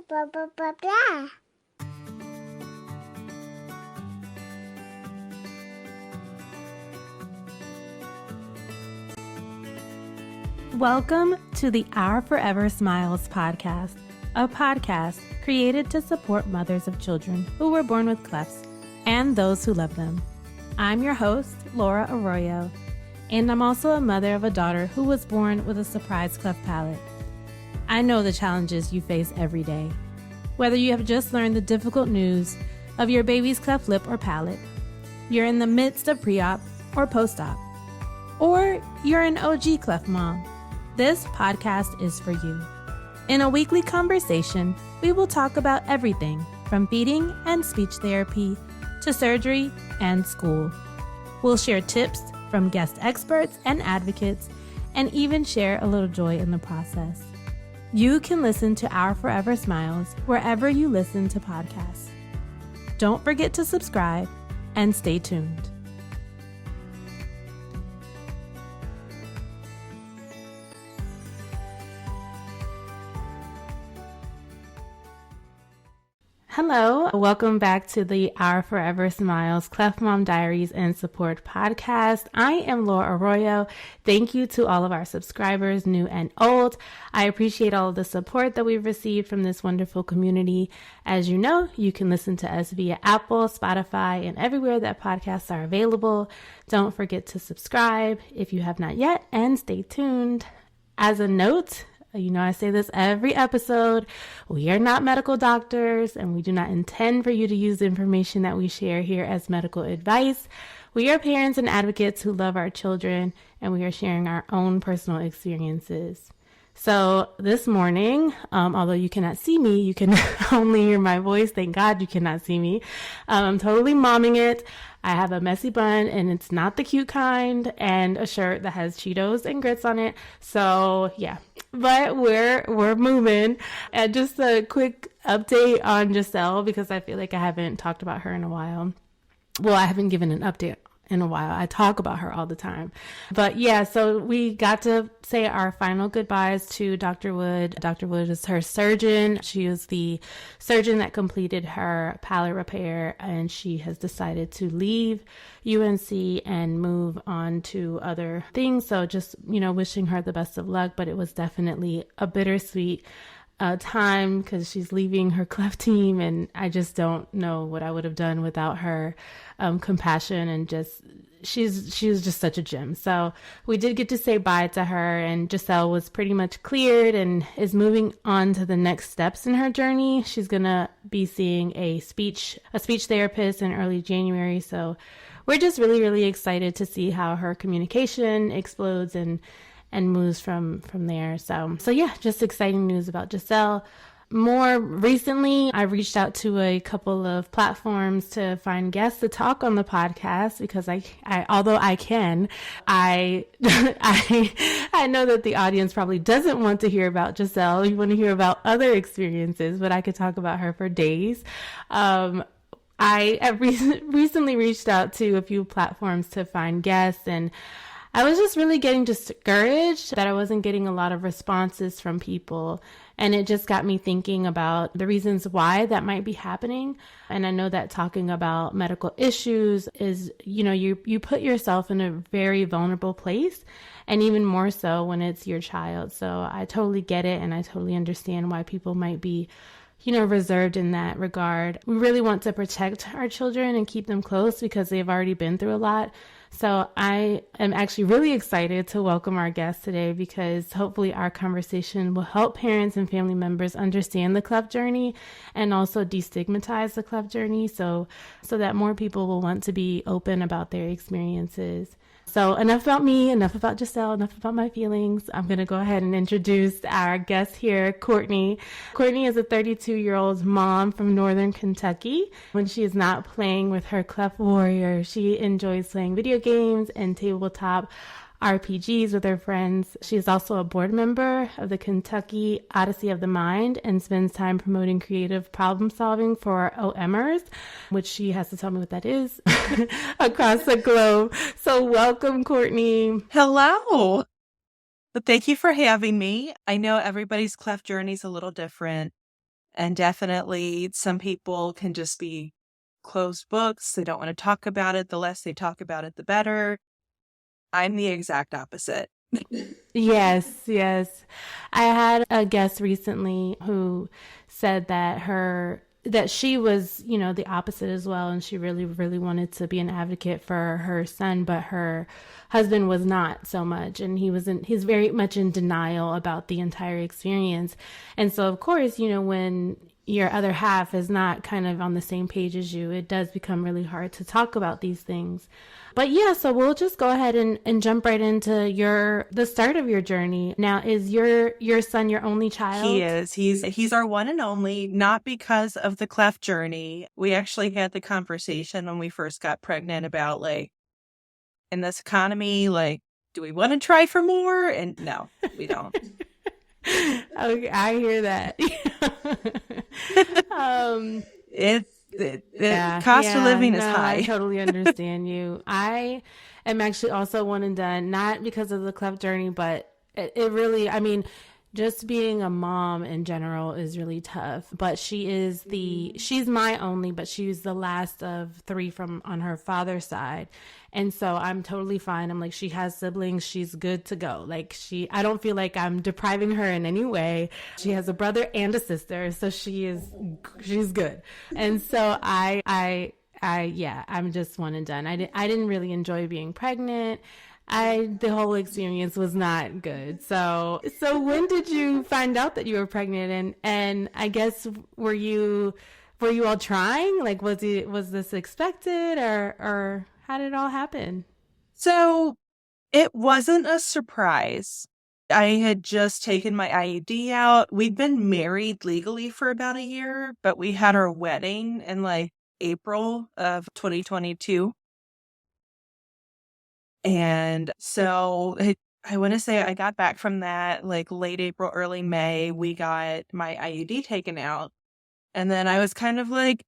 Blah, blah, blah, blah. Welcome to the Our Forever Smiles podcast, a podcast created to support mothers of children who were born with clefts and those who love them. I'm your host, Laura Arroyo, and I'm also a mother of a daughter who was born with a surprise cleft palate. I know the challenges you face every day, whether you have just learned the difficult news of your baby's cleft lip or palate, you're in the midst of pre-op or post-op, or you're an OG cleft mom. This podcast is for you. In a weekly conversation, we will talk about everything from feeding and speech therapy to surgery and school. We'll share tips from guest experts and advocates and even share a little joy in the process. You can listen to Our Forever Smiles wherever you listen to podcasts. Don't forget to subscribe and stay tuned. Hello, welcome back to the Our Forever Smiles Cleft Mom Diaries and Support podcast. I am Laura Arroyo. Thank you to all of our subscribers, new and old. I appreciate all of the support that we've received from this wonderful community. As you know, you can listen to us via Apple, Spotify, and everywhere that podcasts are available. Don't forget to subscribe if you have not yet, and stay tuned. As a note, you know, I say this every episode. We are not medical doctors, and we do not intend for you to use the information that we share here as medical advice. We are parents and advocates who love our children, and we are sharing our own personal experiences. So this morning, although you cannot see me, you can only hear my voice. Thank God you cannot see me. I'm totally momming it. I have a messy bun, and it's not the cute kind, and a shirt that has Cheetos and grits on it. So yeah, but we're moving. And just a quick update on Giselle, because I feel like I haven't talked about her in a while. Well, I haven't given an update in a while. I talk about her all the time. But yeah, so we got to say our final goodbyes to Dr. Wood. Dr. Wood is her surgeon. She is the surgeon that completed her palate repair, and she has decided to leave UNC and move on to other things. So just, you know, wishing her the best of luck, but it was definitely a bittersweet time because she's leaving her cleft team, and I just don't know what I would have done without her compassion, and just she was just such a gem. So we did get to say bye to her, and Giselle was pretty much cleared and is moving on to the next steps in her journey. She's gonna be seeing a speech therapist in early January. So we're just really, really excited to see how her communication explodes and moves from there. So yeah, just exciting news about Giselle. More recently, I reached out to a couple of platforms to find guests to talk on the podcast because I although I can, I know that the audience probably doesn't want to hear about Giselle. You want to hear about other experiences, but I could talk about her for days. I have recently reached out to a few platforms to find guests, and I was just really getting discouraged that I wasn't getting a lot of responses from people. And it just got me thinking about the reasons why that might be happening. And I know that talking about medical issues is, you know, you put yourself in a very vulnerable place, and even more so when it's your child. So I totally get it, and I totally understand why people might be, you know, reserved in that regard. We really want to protect our children and keep them close because they've already been through a lot. So I am actually really excited to welcome our guest today because hopefully our conversation will help parents and family members understand the cleft journey and also destigmatize the cleft journey so that more people will want to be open about their experiences. So enough about me, enough about Giselle, enough about my feelings. I'm going to go ahead and introduce our guest here, Courtney. Courtney is a 32-year-old mom from Northern Kentucky. When she is not playing with her cleft warrior, she enjoys playing video games and tabletop RPGs with her friends. She is also a board member of the Kentucky Odyssey of the Mind and spends time promoting creative problem solving for OMers, which she has to tell me what that is, across the globe. So welcome, Courtney. Hello. But thank you for having me. I know everybody's cleft journey is a little different. And definitely some people can just be closed books. They don't want to talk about it. The less they talk about it, the better. I'm the exact opposite. Yes, yes. I had a guest recently who said that she was, the opposite as well, and she really really wanted to be an advocate for her son, but her husband was not so much, and he's very much in denial about the entire experience. And so of course, when your other half is not kind of on the same page as you, it does become really hard to talk about these things. But yeah, so we'll just go ahead and jump right into the start of your journey. Now, is your son your only child? He is. He's our one and only, not because of the Cleft journey. We actually had the conversation when we first got pregnant about, like, in this economy, like, do we want to try for more? And no, we don't. Okay, I hear that. Cost of living is high. I totally understand you. I am actually also one and done, not because of the Cleft journey, but it really, I mean, just being a mom in general is really tough. But she's my only, but she's the last of three from on her father's side. And so I'm totally fine. I'm like, she has siblings. She's good to go. Like I don't feel like I'm depriving her in any way. She has a brother and a sister. So she's good. And so I'm just one and done. I didn't really enjoy being pregnant. The whole experience was not good. So when did you find out that you were pregnant? And I guess were you all trying? Like, was this expected or how did it all happen? So it wasn't a surprise. I had just taken my IUD out. We'd been married legally for about a year, but we had our wedding in like April of 2022. And so I want to say I got back from that like late April, early May. We got my IUD taken out. And then I was kind of like,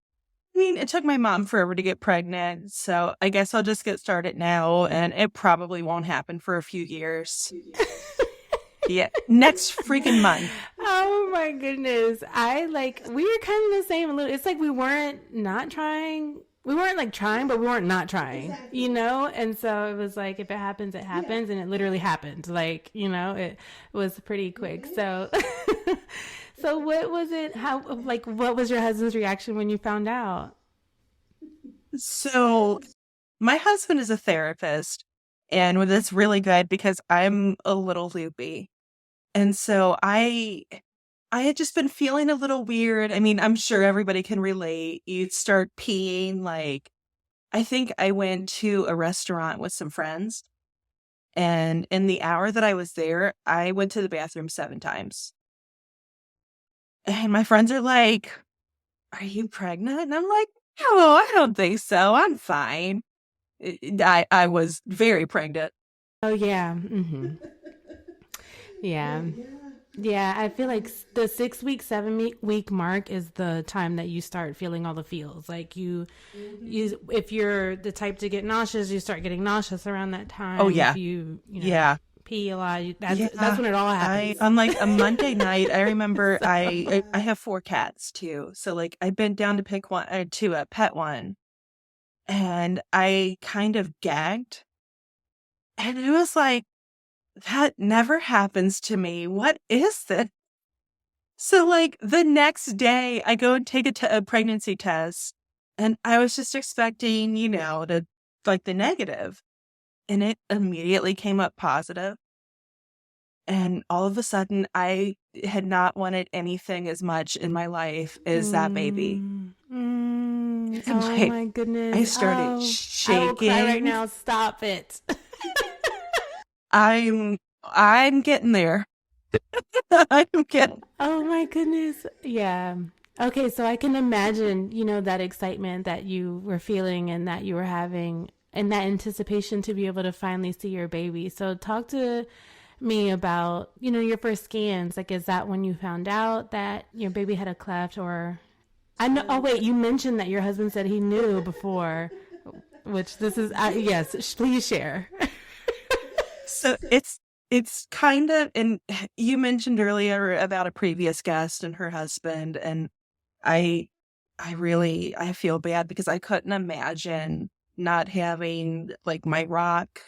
I mean, it took my mom forever to get pregnant. So I guess I'll just get started now. And it probably won't happen for a few years. Yeah, next freaking month. Oh my goodness. We were kind of the same. It's like we weren't not trying. We weren't like trying, but we weren't not trying, exactly. And so it was like, if it happens, it happens. Yeah. And it literally happened. Like, it was pretty quick. So, so what was it? What was your husband's reaction when you found out? So my husband is a therapist, and that's really good because I'm a little loopy. And so I had just been feeling a little weird. I mean, I'm sure everybody can relate. You'd start peeing. Like, I think I went to a restaurant with some friends, and in the hour that I was there, I went to the bathroom 7 times. And my friends are like, "Are you pregnant?" And I'm like, "No, I don't think so. I'm fine." I was very pregnant. Oh, yeah. Mm-hmm. Yeah. Yeah, I feel like the 6-week, 7-week mark is the time that you start feeling all the feels. Like you, if you're the type to get nauseous, you start getting nauseous around that time. Oh yeah, if you yeah, pee a lot. That's when it all happens. On like a Monday night, I remember I have 4 cats too, so like I bent down to pick one to pet one, and I kind of gagged, and it was like, that never happens to me. What is this? So, like, the next day, I go and take a pregnancy test, and I was just expecting, the negative. And it immediately came up positive. And all of a sudden, I had not wanted anything as much in my life as that baby. Oh, my goodness. I started shaking. I will cry right now. Stop it. I'm getting there. I'm getting. Oh my goodness. Yeah. Okay, so I can imagine, that excitement that you were feeling and that you were having and that anticipation to be able to finally see your baby. So talk to me about, your first scans. Like, is that when you found out that your baby had a cleft? Or I know, oh wait, you mentioned that your husband said he knew before, which this is, yes, please share. So it's kind of, and you mentioned earlier about a previous guest and her husband, and I I feel bad because I couldn't imagine not having like my rock.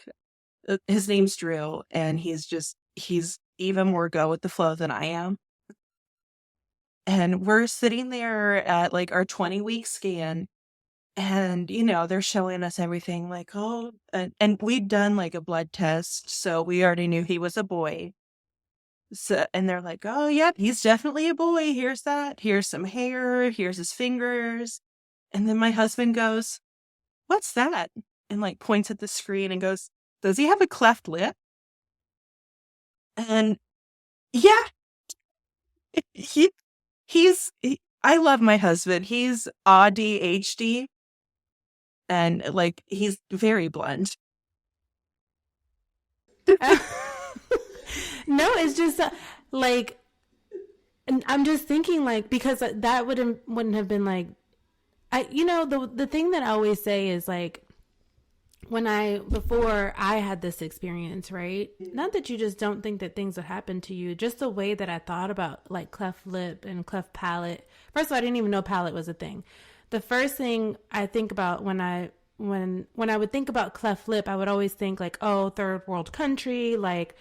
His name's Drew, and he's even more go with the flow than I am. And we're sitting there at like our 20-week scan, and they're showing us everything like, oh, and we'd done like a blood test, so we already knew he was a boy. So, and they're like, oh, yep, he's definitely a boy. Here's that. Here's some hair. Here's his fingers. And then my husband goes, what's that? And like points at the screen and goes, does he have a cleft lip? And yeah, he, I love my husband. He's ADHD and like he's very blunt. No, it's just like, and I'm just thinking like, because that wouldn't have been like, the thing that I always say is like, before I had this experience, right? Not that you just don't think that things would happen to you, just the way that I thought about like cleft lip and cleft palate. First of all, I didn't even know palate was a thing. The first thing I think about when I would think about cleft lip, I would always think like, oh, third world country. Like,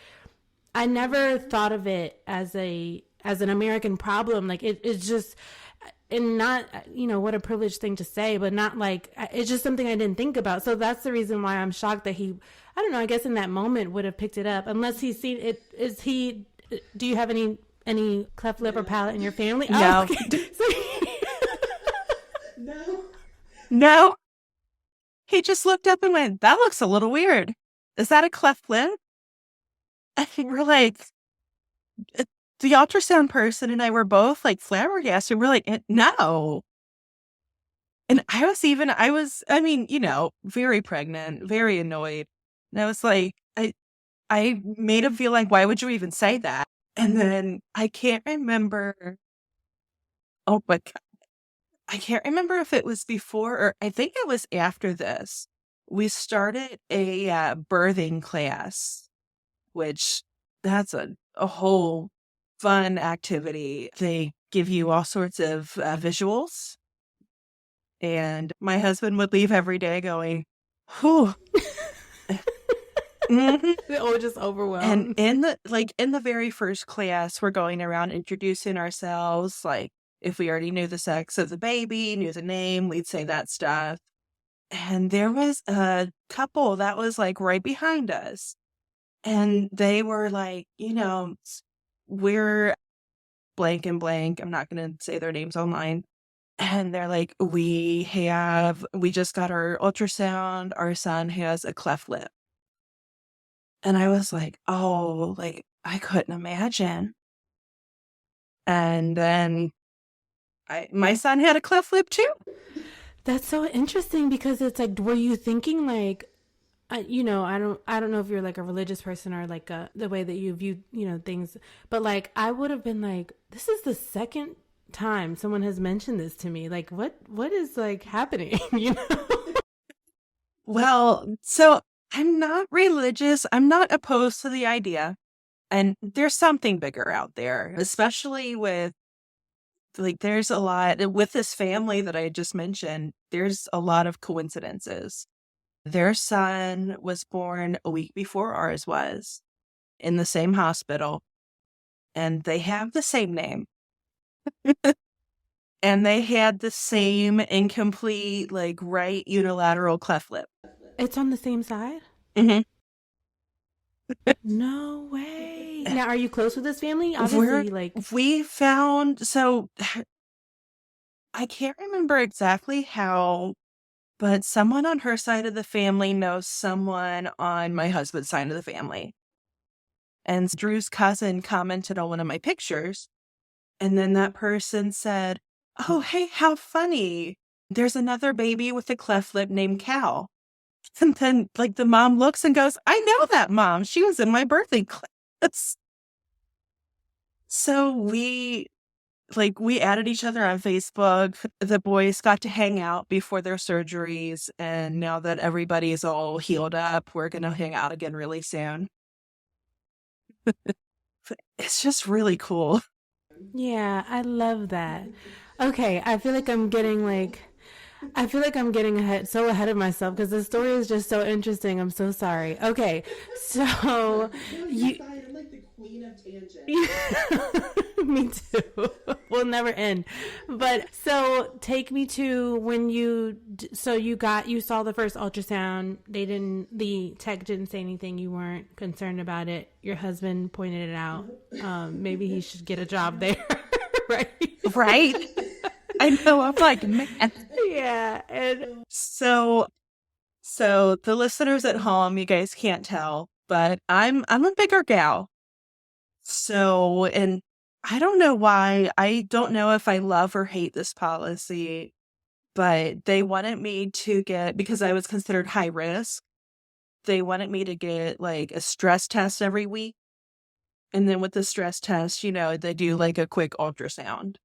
I never thought of it as an American problem. Like it's just, and not, what a privileged thing to say, but not like, it's just something I didn't think about. So that's the reason why I'm shocked that he, I don't know, I guess in that moment would have picked it up, unless he's seen it. Do you have any cleft lip or palate in your family? No. Oh, okay. No. No. He just looked up and went, that looks a little weird. Is that a cleft lip? I think we're like, the ultrasound person and I were both like flabbergasted. We're like, no. And I mean, very pregnant, very annoyed. And I was like, I made him feel like, why would you even say that? And then I can't remember. Oh, but I can't remember if it was before or I think it was after this. We started a birthing class, which that's a whole fun activity. They give you all sorts of visuals. And my husband would leave every day going, whew. Mm-hmm. Or just overwhelmed. And in the very first class, we're going around introducing ourselves. Like if we already knew the sex of the baby, knew the name, we'd say that stuff. And there was a couple that was like right behind us. And they were like, we're blank and blank. I'm not going to say their names online. And they're like, we just got our ultrasound. Our son has a cleft lip. And I was like, oh, like I couldn't imagine. And then my son had a cleft lip too. That's so interesting because it's like, were you thinking like, I don't know if you're like a religious person or like the way that you view, things, but like, I would have been like, this is the second time someone has mentioned this to me. Like, what is like happening? Well, so I'm not religious. I'm not opposed to the idea. And there's something bigger out there, especially with like, there's a lot with this family that I just mentioned. There's a lot of coincidences. Their son was born a week before ours was in the same hospital, and they have the same name. And they had the same incomplete, like, right unilateral cleft lip. It's on the same side? Mm-hmm. No way. Now, are you close with this family? Obviously, we found, so I can't remember exactly how, but someone on her side of the family knows someone on my husband's side of the family. And Drew's cousin commented on one of my pictures. And then that person said, oh, hey, how funny. There's another baby with a cleft lip named Cal. And then like the mom looks and goes, I know that mom. She was in my birthday class. So we added each other on Facebook. The boys got to hang out before their surgeries. And now that everybody is all healed up, we're going to hang out again really soon. It's just really cool. Yeah, I love that. Okay, I feel like I'm getting ahead of myself because the story is just so interesting. I'm so sorry. Okay, so you me too. We'll never end. But so take me to when you saw the first ultrasound. The tech didn't say anything. You weren't concerned about it. Your husband pointed it out. Maybe he should get a job there, right? Right? I know. I'm like, man. Yeah. And So the listeners at home, you guys can't tell, but I'm a bigger gal. So, and I don't know why. I don't know if I love or hate this policy, but they wanted me to get, because I was considered high risk, they wanted me to get like a stress test every week. And then with the stress test, they do like a quick ultrasound.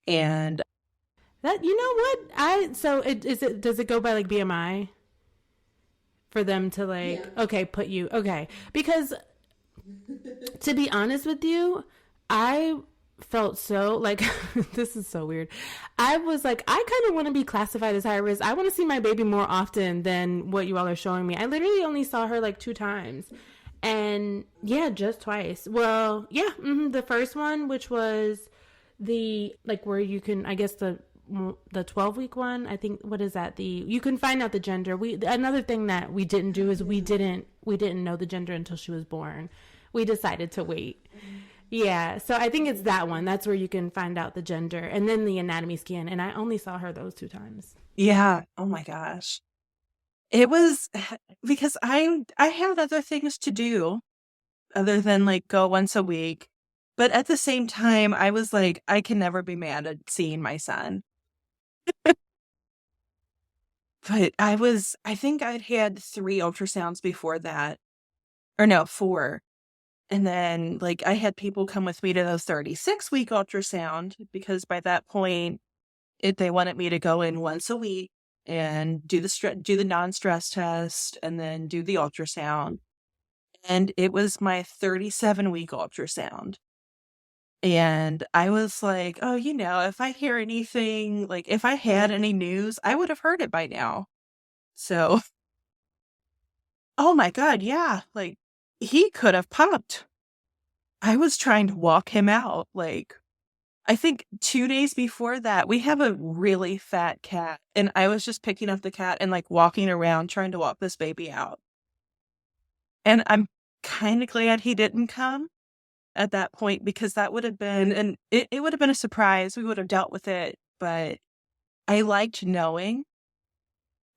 And that, you know what? Does it go by like BMI for them to like, okay, put you, okay. Because to be honest with you, I felt so like this is so weird. I was like, I kind of want to be classified as high risk. I want to see my baby more often than what you all are showing me. I literally only saw her like 2 times. And yeah, just twice. Well, yeah, the first one, which was the like where you can, I guess the 12-week one. I think, what is that? You can find out the gender. Another thing that we didn't do is we didn't know the gender until she was born. We decided to wait. Yeah, so I think it's that one. That's where you can find out the gender, and then the anatomy scan. And I only saw her those 2 times. yeah, oh my gosh. It was because I had other things to do other than like go once a week. But at the same time, I was like, I can never be mad at seeing my son. But I think I'd had 3 ultrasounds before that. Or no, 4. And then like I had people come with me to the 36-week ultrasound because by that point, they wanted me to go in once a week and do the non-stress test and then do the ultrasound. And it was my 37-week ultrasound. And I was like, oh, if I hear anything, like if I had any news, I would have heard it by now. So, oh my God, yeah, like he could have popped. I was trying to walk him out. Like, I think 2 days before that, we have a really fat cat. And I was just picking up the cat and like walking around trying to walk this baby out. And I'm kind of glad he didn't come at that point because that would have been, and it would have been a surprise. We would have dealt with it, but I liked knowing.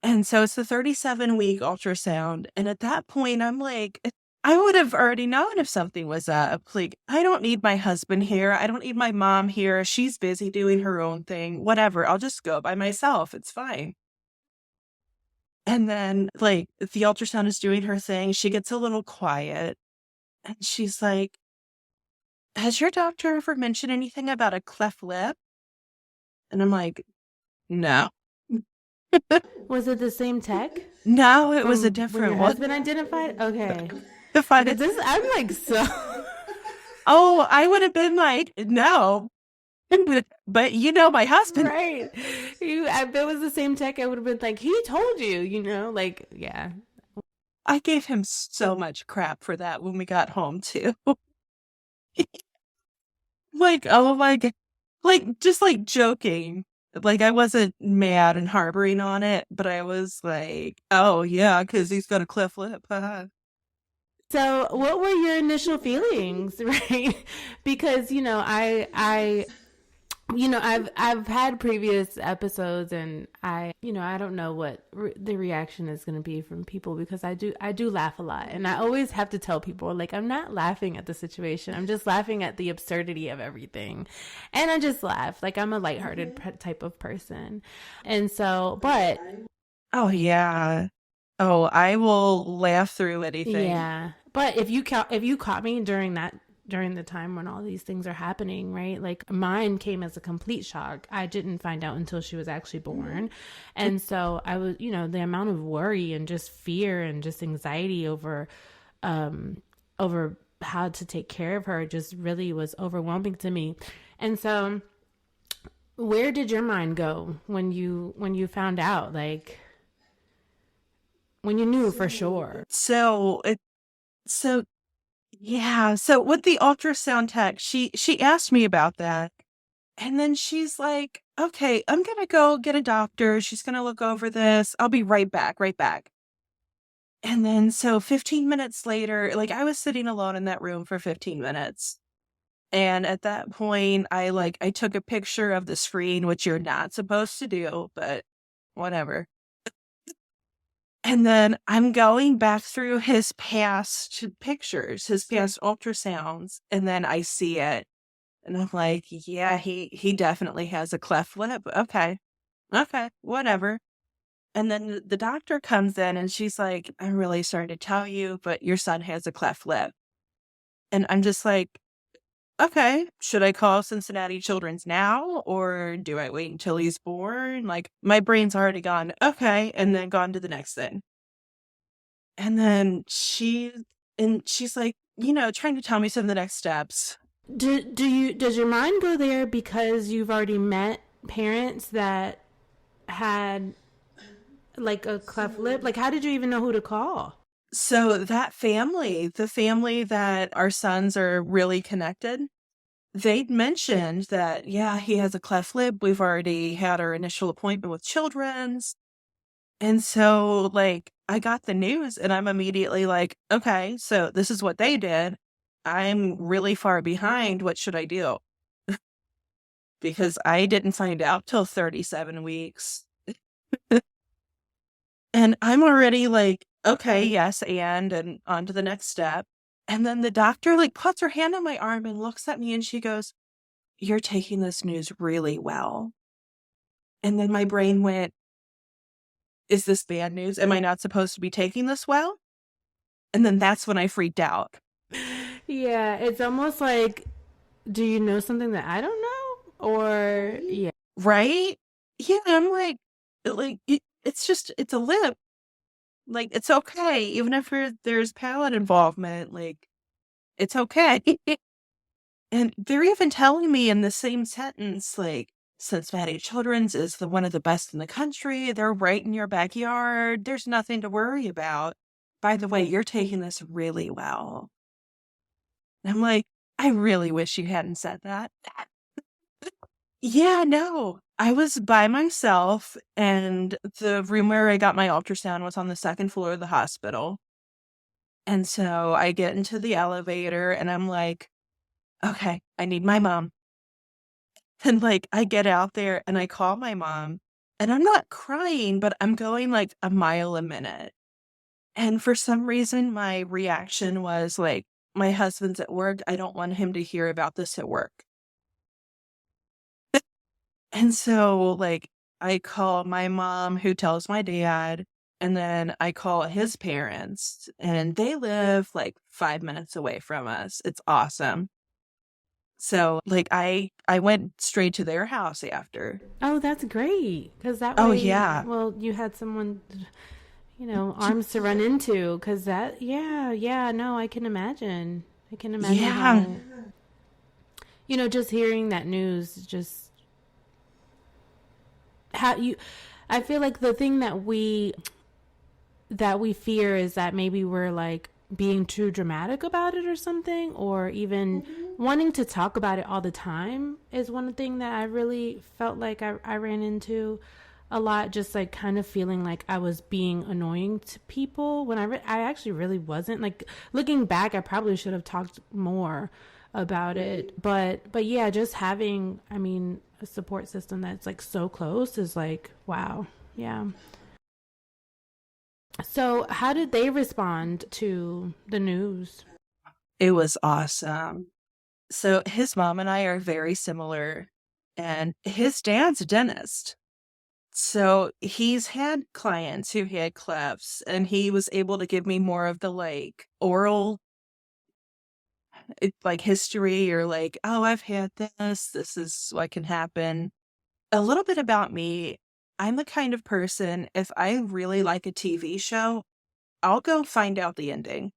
And so it's the 37-week ultrasound. And at that point, I'm like, I would have already known if something was up. Like, I don't need my husband here. I don't need my mom here. She's busy doing her own thing. Whatever. I'll just go by myself. It's fine. And then, like, the ultrasound is doing her thing. She gets a little quiet. And she's like, has your doctor ever mentioned anything about a cleft lip? And I'm like, no. Was it the same tech? No, it was a different one. Husband identified? Okay. I'm like, so. Oh, I would have been like, no. But my husband. Right. If it was the same tech, I would have been like, he told you, like, yeah. I gave him so much crap for that when we got home, too. Like, oh my God. Like, just like joking. Like, I wasn't mad and harboring on it, but I was like, oh, yeah, because he's got a cleft lip. So what were your initial feelings, right? Because, I've had previous episodes and I don't know what the reaction is going to be from people because I do laugh a lot. And I always have to tell people, like, I'm not laughing at the situation. I'm just laughing at the absurdity of everything. And I just laugh. Like, I'm a lighthearted type of person. And so, but. Oh, yeah. Oh, I will laugh through anything. Yeah. But if you caught me during the time when all these things are happening, right? Like, mine came as a complete shock. I didn't find out until she was actually born. And so I was, the amount of worry and just fear and just anxiety over how to take care of her just really was overwhelming to me. And so where did your mind go when you found out, like when you knew for sure? So yeah, so with the ultrasound tech, she asked me about that. And then she's like, "Okay, I'm gonna go get a doctor. She's gonna look over this. I'll be right back, right back." And then so 15 minutes later, like I was sitting alone in that room for 15 minutes. And at that point, I took a picture of the screen, which you're not supposed to do, but whatever. And then I'm going back through his past pictures, his past ultrasounds, and then I see it. And I'm like, yeah, he definitely has a cleft lip. Okay. Okay, whatever. And then the doctor comes in and she's like, "I'm really sorry to tell you, but your son has a cleft lip." And I'm just like, okay, should I call Cincinnati Children's now or do I wait until he's born? Like, my brain's already gone, okay, and then gone to the next thing. And then she's like, trying to tell me some of the next steps. Does your mind go there because you've already met parents that had like a cleft lip? Like, how did you even know who to call? So that family, the family that our sons are really connected, they'd mentioned that, yeah, he has a cleft lip. We've already had our initial appointment with Children's. And so, like, I got the news and I'm immediately like, okay, so this is what they did. I'm really far behind. What should I do? Because I didn't find out till 37 weeks. And I'm already like, okay, yes, and on to the next step. And then the doctor like puts her hand on my arm and looks at me and she goes, "You're taking this news really well." And then my brain went, is this bad news? Am I not supposed to be taking this well? And then that's when I freaked out. Yeah, it's almost like, do you know something that I don't know? Or, yeah. Right? Yeah, I'm like it's a lip. Like, it's okay. Even if there's palate involvement, like, it's okay. And they're even telling me in the same sentence, like, Cincinnati Children's is one of the best in the country. They're right in your backyard. There's nothing to worry about. By the way, you're taking this really well. And I'm like, I really wish you hadn't said that. Yeah, no. I was by myself, and the room where I got my ultrasound was on the second floor of the hospital. And so I get into the elevator, and I'm like, okay, I need my mom. And, like, I get out there, and I call my mom, and I'm not crying, but I'm going, like, a mile a minute. And for some reason, my reaction was, like, my husband's at work. I don't want him to hear about this at work. And so, like, I call my mom, who tells my dad, and then I call his parents, and they live, like, 5 minutes away from us. It's awesome. So, like, I went straight to their house after. Oh, that's great. Because that Oh, way, yeah. well, you had someone, arms to run into. Because that, yeah, no, I can imagine. I can imagine Yeah. how, just hearing that news, just how you, I feel like the thing that we fear is that maybe we're like being too dramatic about it or something, or even wanting to talk about it all the time is one thing that I really felt like I ran into a lot, just like kind of feeling like I was being annoying to people when I actually really wasn't. Like, looking back, I probably should have talked more about it, but yeah, just having, a support system that's like so close is like, wow. Yeah. So how did they respond to the news? It was awesome. So his mom and I are very similar, and his dad's a dentist. So he's had clients who had clefts, and he was able to give me more of the like oral like history, or like, oh, I've had this is what can happen. A little bit about me. I'm the kind of person, if I really like a TV show, I'll go find out the ending.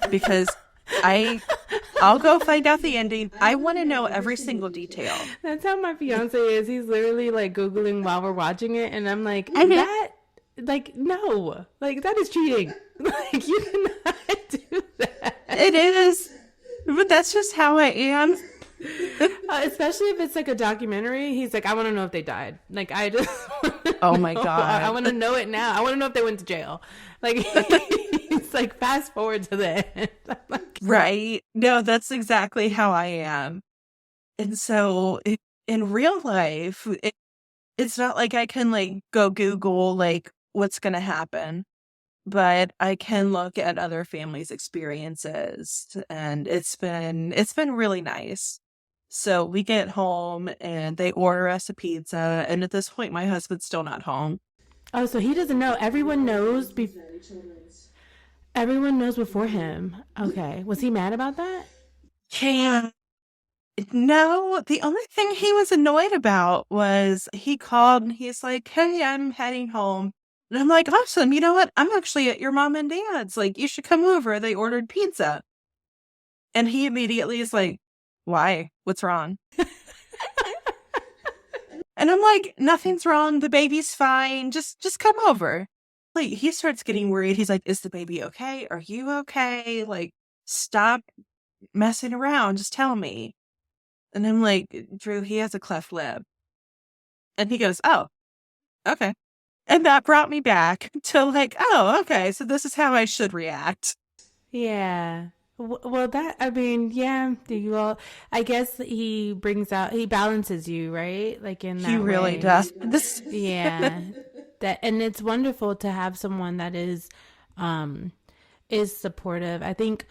Because I'll go find out the ending. I want to know every single detail. That's how my fiance is. He's literally like Googling while we're watching it. And I'm like, Mhm. that, like, no, like, that is cheating. Like, you cannot do that. It is, but that's just how I am. Especially if it's like a documentary. He's like, I want to know if they died. Like, I just Oh my know. I God. want to know it now. I want to know if they went to jail. Like, he's like, fast forward to the end. I'm like, Right. No, that's exactly how I am. And so in real life, it's not like I can like go Google like what's going to happen, but I can look at other families' experiences, and it's been really nice. So we get home and they order us a pizza, and at this point my husband's still not home. oh, so he doesn't know. Everyone knows. Everyone knows before him. Okay. Was he mad about that? Can't. No, the only thing he was annoyed about was he called and he's like, "Hey, I'm heading home." And I'm like, "Awesome. You know what? I'm actually at your mom and dad's. Like, you should come over. They ordered pizza." And he immediately is like, "Why? What's wrong?" And I'm like, "Nothing's wrong. The baby's fine. Just come over." Like, he starts getting worried. He's like, "Is the baby okay? Are you okay? Like, stop messing around. Just tell me." And I'm like, "Drew, he has a cleft lip." And he goes, "Oh, okay." And that brought me back to like, oh, okay, so this is how I should react. Yeah. Well, that, I mean, yeah, you all, I guess he balances you, right? Like in He that really way. does. This Yeah. That, and it's wonderful to have someone that um, is supportive. I think,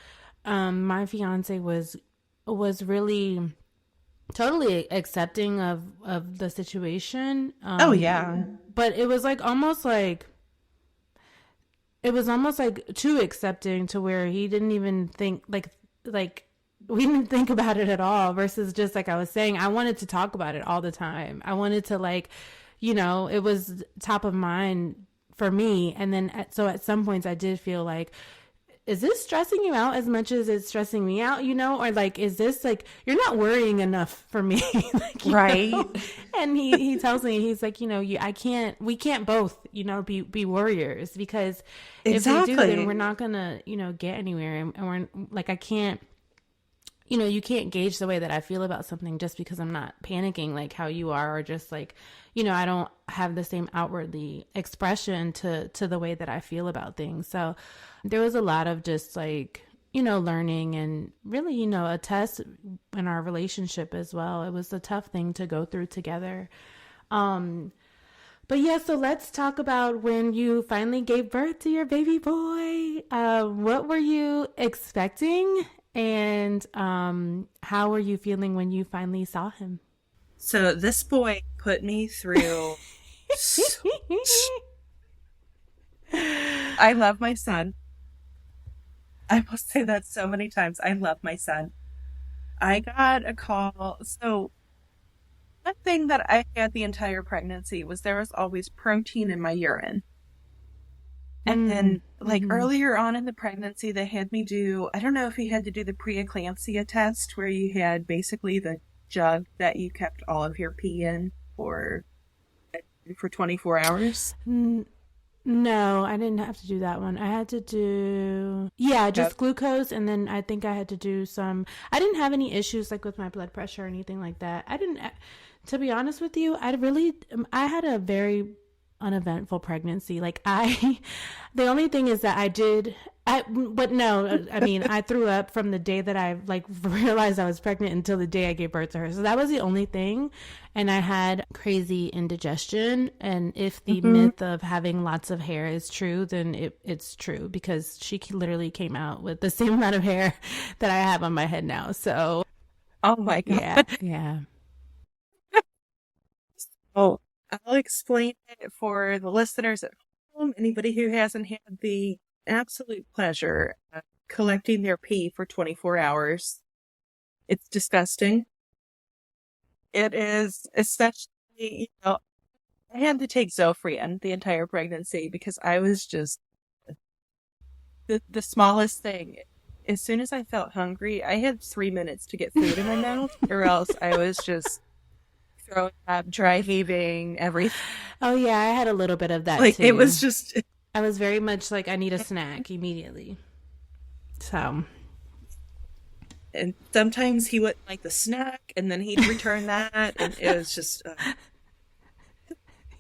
my fiance was really totally accepting of the situation. Oh yeah. But it was like almost like, it was almost like too accepting to where he didn't even think like we didn't think about it at all versus just like I was saying, I wanted to talk about it all the time. I wanted to like, it was top of mind for me. And then so at some points I did feel like, is this stressing you out as much as it's stressing me out, or like, is this like, you're not worrying enough for me? Like, Right. and he tells me, he's like, we can't both, be warriors, because if we do, then we're Exactly. not gonna, get anywhere. And we're like, I can't, you can't gauge the way that I feel about something just because I'm not panicking like how you are, or just like, I don't have the same outwardly expression to the way that I feel about things. So there was a lot of just like, learning, and really, a test in our relationship as well. It was a tough thing to go through together. Um, but yeah, so let's talk about when you finally gave birth to your baby boy. What were you expecting? And how were you feeling when you finally saw him? So this boy put me through so much. I love my son. I must say that so many times. I love my son. I got a call. So one thing that I had the entire pregnancy was there was always protein in my urine. And Mm, then, like mm-hmm. earlier on in the pregnancy, they had me do, I don't know if you had to do the preeclampsia test where you had basically the jug that you kept all of your pee in for 24 hours. No, I didn't have to do that one. I had to do, yeah, Yep. just glucose. And then I think I had to do some, I didn't have any issues like with my blood pressure or anything like that. I didn't, to be honest with you, I had a very uneventful pregnancy. Like the only thing is that but no, I mean, I threw up from the day that I like realized I was pregnant until the day I gave birth to her. So that was the only thing. And I had crazy indigestion. And if the Hmm. myth of having lots of hair is true, then it's true, because she literally came out with the same amount of hair that I have on my head now. So Oh my God. yeah, yeah. Oh, I'll explain it for the listeners at home. Anybody who hasn't had the absolute pleasure of collecting their pee for 24 hours. It's disgusting. It is especially, I had to take Zofran the entire pregnancy because I was just the smallest thing. as soon as I felt hungry, I had 3 minutes to get food in my mouth, or else I was just throwing up, dry heaving, everything. Oh yeah, I had a little bit of that Like it too. was just, I was very much like I need a snack immediately. So and sometimes he wouldn't like the snack, and then he'd return that, and it was just.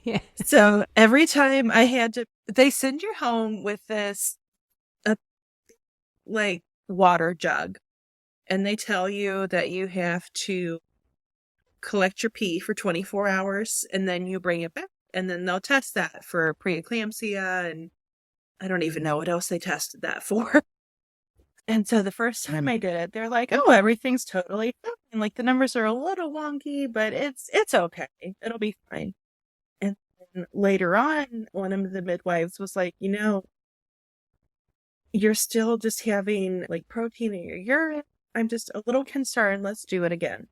yeah. So every time I had to, they send you home with this, uh, like water jug, and they tell you that you have to collect your pee for 24 hours, and then you bring it back, and then they'll test that for preeclampsia, and I don't even know what else they tested that for. And so the first time I did it, they're like, "Oh, everything's totally fine. Like the numbers are a little wonky, but it's okay. It'll be fine." And then later on, one of the midwives was like, "You're still just having like protein in your urine. I'm just a little concerned. Let's do it again."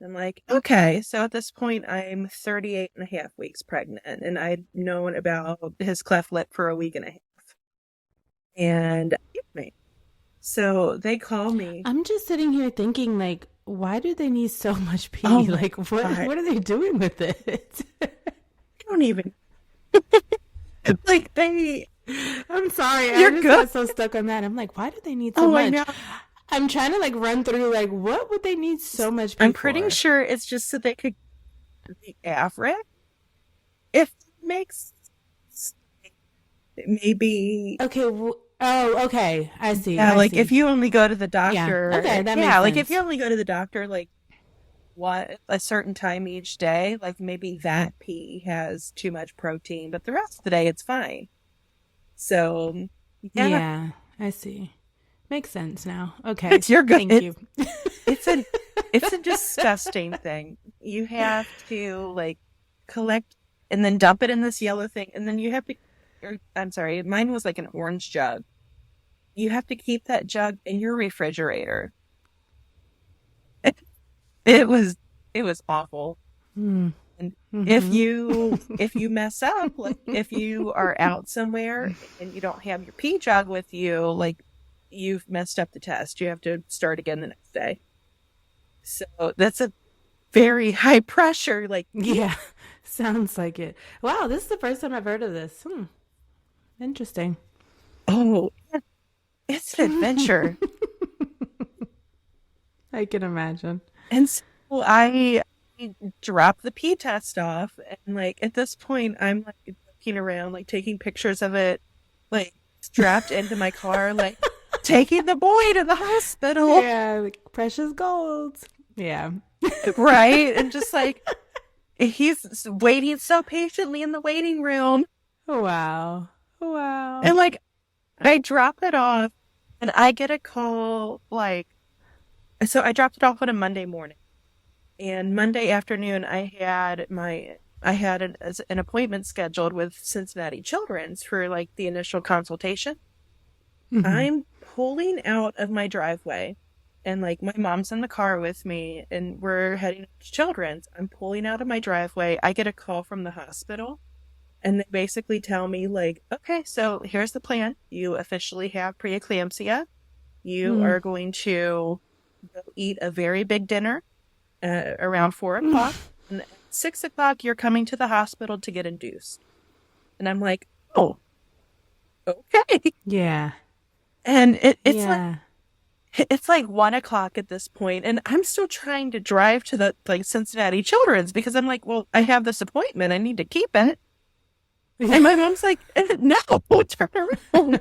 I'm like, "Okay." So at this point, I'm 38 and a half weeks pregnant, and I'd known about his cleft lip for a week and a half. And me. So they call me. I'm just sitting here thinking, like, why do they need so much pee? Oh Like, what are they doing with it? I don't even like they. I'm sorry, I You're just good. got so stuck on that. I'm like, why do they need so Oh, I much? know. I'm trying to like run through like what would they need so much pee I'm pretty for? sure it's just so they could the average. If it makes maybe. Okay. Oh, okay. I see. Yeah, I like see. if you only go to the Yeah. doctor. Okay, that Yeah, makes like if sense. you only go to the doctor like what a certain time each day, like maybe that pee has too much protein, but the rest of the day it's fine. So yeah, Yeah, I see. Makes sense now. Okay. it's you're good. Thank you. It's a it's a disgusting thing. You have to like collect and then dump it in this yellow thing, and then you have to. I'm sorry, mine was like an orange jug. You have to keep that jug in your refrigerator. It was it was awful. Mm. And Hmm. if you mess up, like if you are out somewhere and you don't have your pee jug with you, like you've messed up the test. You have to start again the next day. So that's a very high pressure, like Yeah, sounds like it. Wow, this is the first time I've heard of this. Interesting. oh, it's an adventure. I can imagine. And so I dropped the pee test off, and like at this point, I'm like looking around, like taking pictures of it, like strapped into my car, like taking the boy to the hospital, Yeah, like precious gold. Yeah. right? And just like he's waiting so patiently in the waiting room, Wow. Wow. and like I drop it off, and I get a call like so I dropped it off on a Monday morning. And Monday afternoon, I had an appointment scheduled with Cincinnati Children's for like the initial consultation. Hmm. I'm pulling out of my driveway, and like my mom's in the car with me, and we're heading to Children's. I'm pulling out of my driveway. I get a call from the hospital, and they basically tell me like, "Okay, so here's the plan. You officially have preeclampsia. You Mm. are going to go eat a very big dinner around 4 o'clock. And at 6 o'clock, you're coming to the hospital to get induced." And I'm like, "Oh, okay." Yeah. And Yeah. it's like 1 o'clock at this point, and I'm still trying to drive to the like Cincinnati Children's because I'm like, well, I have this appointment, I need to keep it. And my mom's like, "No, turn around."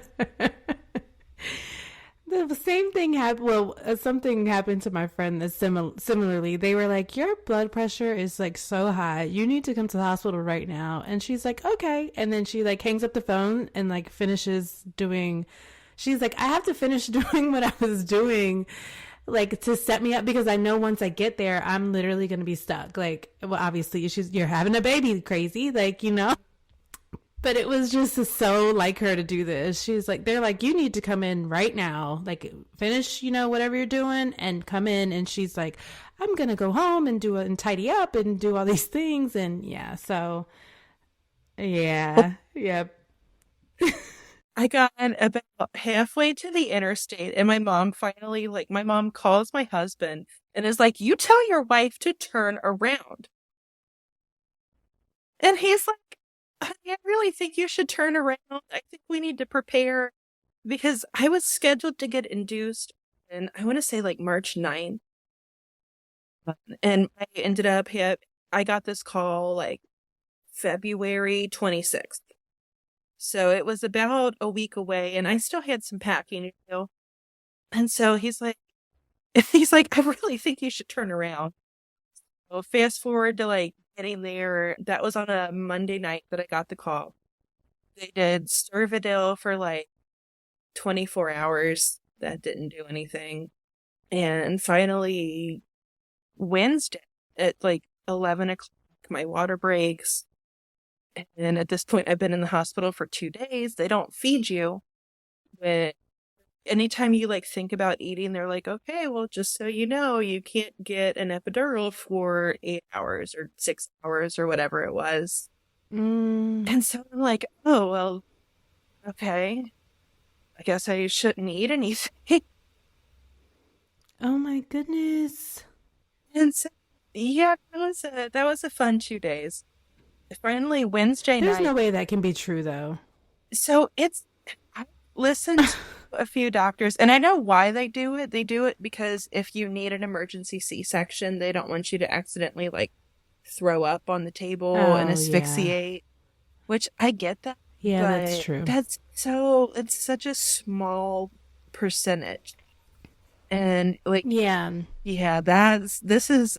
The same thing happened. Well, something happened to my friend that similarly. They were like, "Your blood pressure is like so high. You need to come to the hospital right now." And she's like, "Okay." And then she like hangs up the phone and like finishes doing. She's like, "I have to finish doing what I was doing, like to set me up because I know once I get there, I'm literally gonna be stuck. Like, well, obviously, you're having a baby, crazy, like you know." But it was just so like her to do this. She's like, they're like, you need to come in right now, like finish, whatever you're doing and come in. And she's like, I'm going to go home and do it and tidy up and do all these things. And yeah, so yeah, yeah. I got about halfway to the interstate, and my mom finally, like, my mom calls my husband and is like, "You tell your wife to turn around." And he's like, "Honey, I really think you should turn around. I think we need to prepare," because I was scheduled to get induced, and I want to say like March 9th. And I ended up, I got this call like February 26th. So it was about a week away, and I still had some packing to do. And so I really think you should turn around. So fast forward to like getting there. That was on a Monday night that I got the call. They did Cervidil for like 24 hours. That didn't do anything. And finally, Wednesday at like 11 o'clock, my water breaks. And at this point, I've been in the hospital for 2 days. They don't feed you. But anytime you like think about eating, they're like, okay, well, just so you know, you can't get an epidural for 8 hours or 6 hours or whatever it was. And so I'm like, oh, well, okay. I guess I shouldn't eat anything. Oh my goodness. And so, yeah, that was a fun 2 days. Finally, Wednesday There's night. no way that can be true, though. So I listened to a few doctors, and I know why they do it. They do it because if you need an emergency C-section, they don't want you to accidentally like throw up on the table and asphyxiate, which I get that. Yeah, that's true. It's such a small percentage. And like, yeah, this is,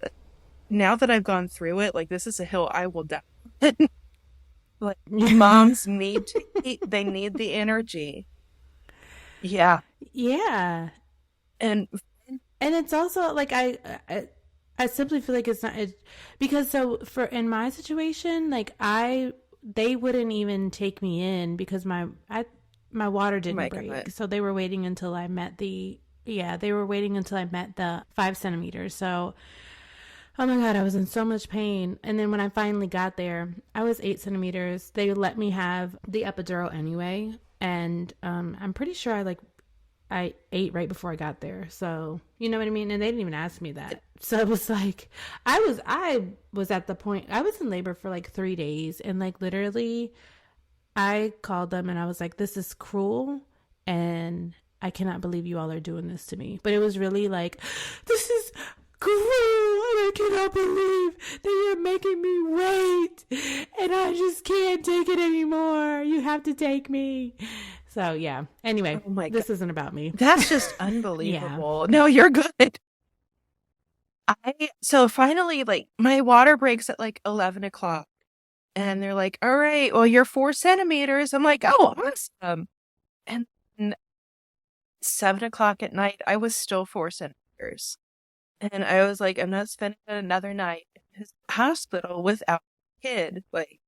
now that I've gone through it, like, this is a hill I will die. Like, moms need to eat, they need the energy. Yeah. Yeah. And it's also like I simply feel like it's not because so for in my situation, like they wouldn't even take me in because my water didn't break. God. So they were waiting until I met the 5 centimeters. So oh my God, I was in so much pain. And then when I finally got there, I was 8 centimeters. They let me have the epidural anyway. And I'm pretty sure I ate right before I got there. So, you know what I mean? And they didn't even ask me that. So it was like, I was at the point, I was in labor for like 3 days. And like literally, I called them and I was like, this is cruel. And I cannot believe you all are doing this to me. But it was really like, this is cruel, and I cannot believe that you're making me wait, and I just can't take it anymore. You have to take me. So yeah. Anyway, oh my this God. Isn't about me. That's just unbelievable. Yeah. No, you're good. So finally, like, my water breaks at like 11 o'clock, and they're like, all right, well, you're 4 centimeters. I'm like, oh, awesome. And 7 o'clock at night, I was still 4 centimeters. And I was like, I'm not spending another night in his hospital without a kid. Like,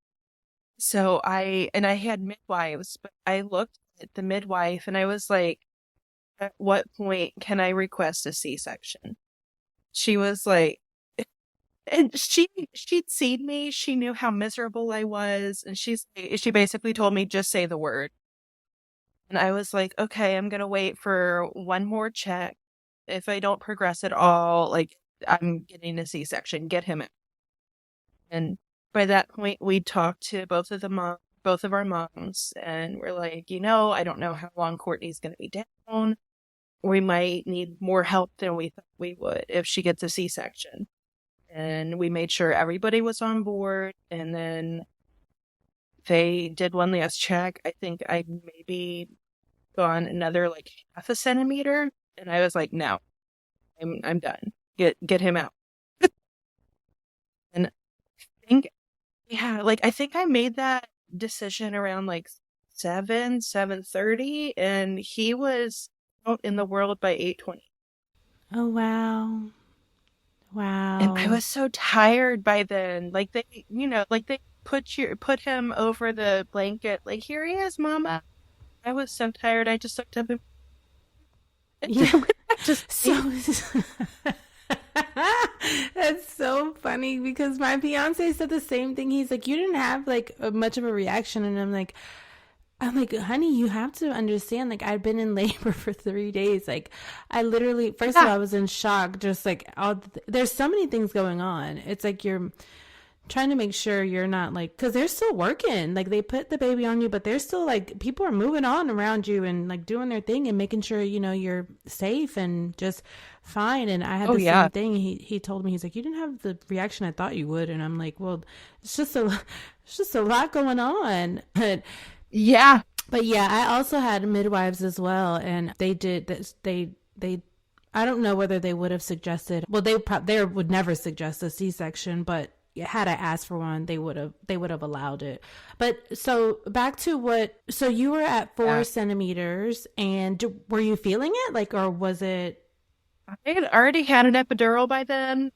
so I had midwives, but I looked at the midwife and I was like, at what point can I request a C-section? She was like, and she'd seen me. She knew how miserable I was. And she basically told me, just say the word. And I was like, okay, I'm going to wait for one more check. If I don't progress at all, like, I'm getting a C-section, get him in. And by that point, we talked to both of our moms, and we're like, I don't know how long Courtney's going to be down. We might need more help than we thought we would if she gets a C-section. And we made sure everybody was on board, and then they did one last check. I think I maybe gone another like half a centimeter. And I was like, no, I'm done. Get him out. And I think I made that decision around like 7:30, and he was out in the world by 8:20. Oh, wow. Wow. And I was so tired by then. Like they put him over the blanket. Like, here he is, Mama. I was so tired. I just looked up and yeah. That's so funny because my fiance said the same thing. He's like, you didn't have like much of a reaction, and I'm like, I'm like, honey, you have to understand, like, I'd been in labor for 3 days. Like, I literally, first of Yeah. all, I was in shock. Just like, there's so many things going on. It's like you're trying to make sure you're not like, because they're still working. Like, they put the baby on you, but they're still like, people are moving on around you and like doing their thing and making sure, you're safe and just fine. And I had Oh the yeah. same thing. He told me, he's like, you didn't have the reaction I thought you would. And I'm like, well, it's just a lot going on. Yeah. But yeah, I also had midwives as well, and they did this. They I don't know whether they would have suggested. Well, they would never suggest a C-section, but had I asked for one, they would have allowed it. But so back to what. So you were at four Yeah. centimeters, and were you feeling it, like, or was it I had already had an epidural by then,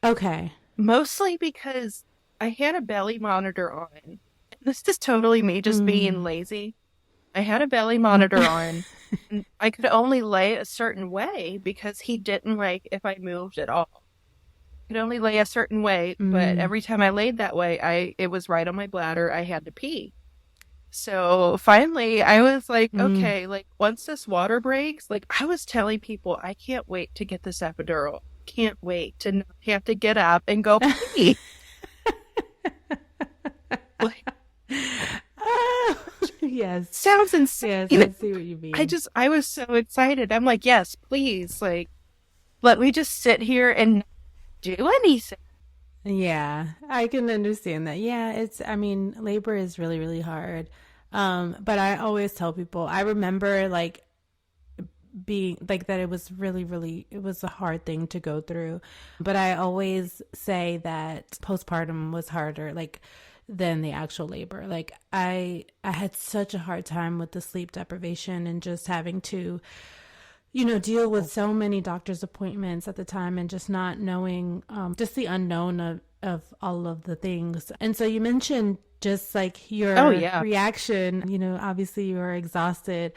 okay? mostly because I had a belly monitor on. This is totally me just being Mm. lazy. I had a belly monitor on, and I could only lay a certain way because he didn't like if I moved at all. I could only lay a certain way, but Mm. every time I laid that way, it was right on my bladder. I had to pee. So finally, I was like, Mm. okay, like once this water breaks, like I was telling people, I can't wait to get this epidural. Can't wait to not have to get up and go pee. Like, Oh, yes, sounds insane. yes, I see what you mean. I was so excited. I'm like, yes, please, like, let me just sit here and not do anything. Yeah, I can understand that. Yeah, I mean, labor is really, really hard. But I always tell people, I remember like being like that it was really, really, it was a hard thing to go through. But I always say that postpartum was harder, like, than the actual labor. Like, I had such a hard time with the sleep deprivation and just having to deal with so many doctor's appointments at the time and just not knowing, just the unknown of all of the things. And so you mentioned just like Oh your yeah. reaction, obviously you were exhausted,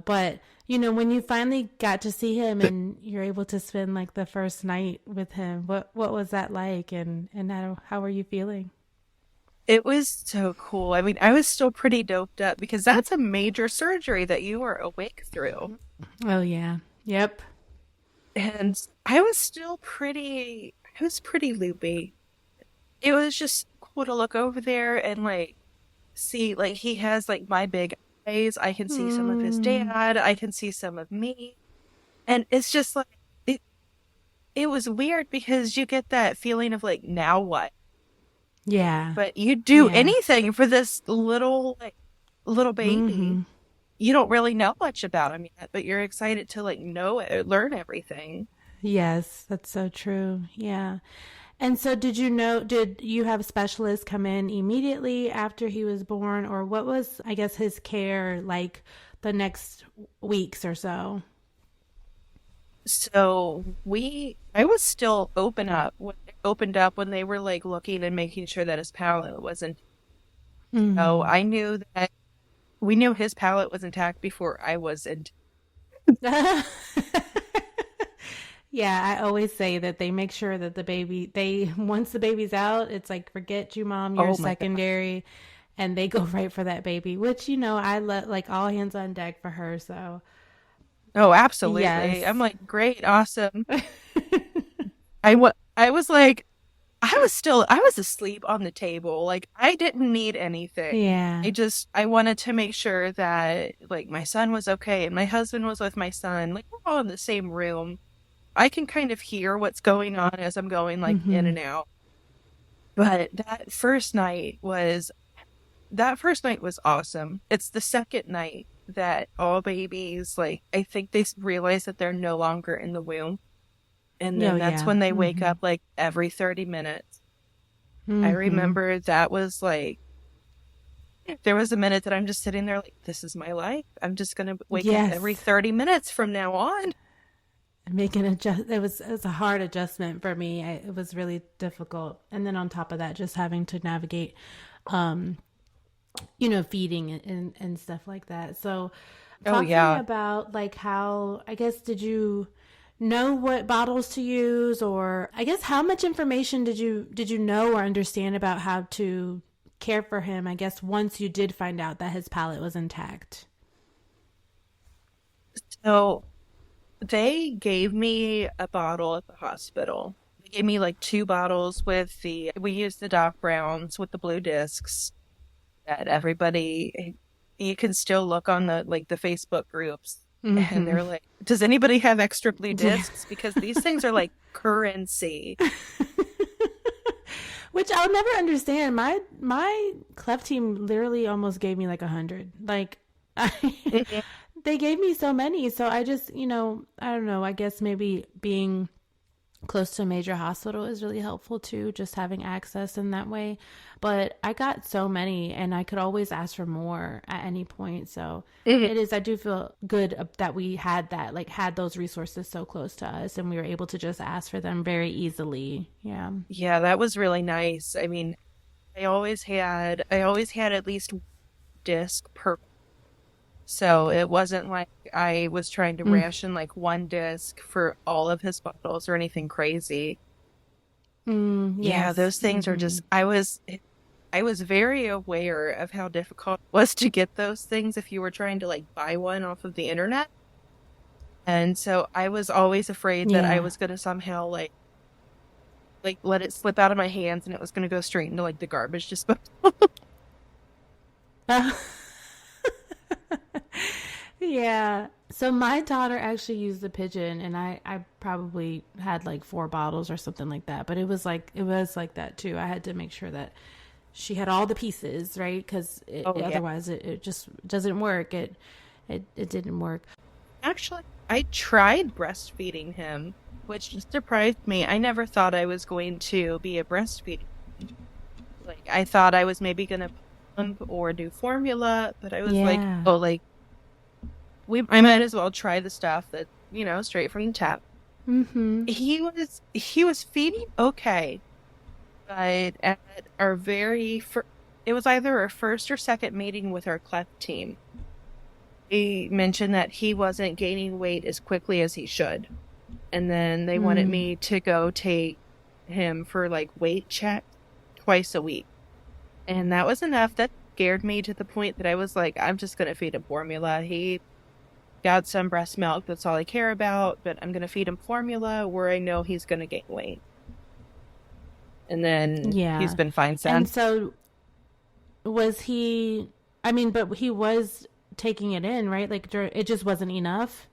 but when you finally got to see him and you're able to spend like the first night with him, what was that like? And how were you feeling? It was so cool. I mean, I was still pretty doped up because that's a major surgery that you were awake through. Oh yeah. Yep. And I was pretty loopy. It was just cool to look over there and like see, like, he has like my big eyes. I can see some of his Mm. dad. I can see some of me. And it's just like, it was weird because you get that feeling of like, now what? Yeah. But you do Yeah. anything for this little baby. Mm-hmm. You don't really know much about him yet, but you're excited to like know it, learn everything. Yes, that's so true. Yeah. And so did you have specialists come in immediately after he was born, or what was, I guess, his care like the next weeks or so? So I was still opened up when they were like looking and making sure that his palate wasn't. Oh, Mm. I knew that we knew his palate was intact before I was in. Yeah, I always say that they make sure that once the baby's out, it's like, forget you, mom, you're Oh my God. secondary. And they go right for that baby, which, I let like all hands on deck for her. So, Oh, absolutely. I'm yes. like, great, awesome. I was like, I was asleep on the table. Like, I didn't need anything. Yeah. I wanted to make sure that like my son was okay and my husband was with my son. Like, we're all in the same room. I can kind of hear what's going on as I'm going like in Mm-hmm. and out. But that first night was awesome. It's the second night that all babies, like, I think they realize that they're no longer in the womb. And Oh, then that's yeah. when they wake Mm-hmm. up like every 30 minutes. I Mm-hmm. remember that was like, there was a minute that I'm just sitting there like, this is my life. I'm just going to wake up every Yes. 30 minutes from now on. Making adjust. It was a hard adjustment for me. It was really difficult. And then on top of that, just having to navigate, um, feeding and stuff like that. So Oh, talk to me yeah. about like how, I guess, did you know what bottles to use, or I guess how much information did you know or understand about how to care for him, I guess, once you did find out that his palate was intact? So they gave me a bottle at the hospital. They gave me like 2 bottles we used the Doc Browns with the blue discs that everybody, you can still look on the Facebook groups and Mm-hmm. they're like, does anybody have extra blue discs? Because these things are like currency. Which I'll never understand. My Cleft team literally almost gave me like 100. Like, Mhm. they gave me so many. So I just, I don't know. I guess maybe being close to a major hospital is really helpful too, just having access in that way. But I got so many and I could always ask for more at any point. So Mhm. it is, I do feel good that we had that, like had those resources so close to us and we were able to just ask for them very easily. Yeah. Yeah, that was really nice. I mean, I always had at least one disc per. So it wasn't like I was trying to Mm, ration like one disc for all of his bottles or anything crazy. Yeah, yes. those things are Mm-hmm. just, I was very aware of how difficult it was to get those things if you were trying to like buy one off of the internet. And so I was always afraid that I Yeah. was going to somehow like let it slip out of my hands and it was going to go straight into like the garbage disposal. Yeah. So my daughter actually used the pigeon and I probably had like 4 bottles or something like that. But it was like that too. I had to make sure that she had all the pieces, right? Because Oh yeah. otherwise it just doesn't work. It didn't work. Actually, I tried breastfeeding him, which just surprised me. I never thought I was going to be a breastfeeding. Like I thought I was maybe gonna pump or do formula, but I was like, Yeah. oh, like I might as well try the stuff that, straight from the tap. Mm-hmm. He was feeding okay, but at our it was either our first or second meeting with our Cleft team. He mentioned that he wasn't gaining weight as quickly as he should. And then they wanted Mm. me to go take him for like weight check twice a week. And that was enough. That scared me to the point that I was like, I'm just going to feed him formula. He got some breast milk. That's all I care about. But I'm going to feed him formula where I know he's going to gain weight. And then he's Yeah. been fine And since. so was he, I mean, but he was taking it in, right? Like it just wasn't enough.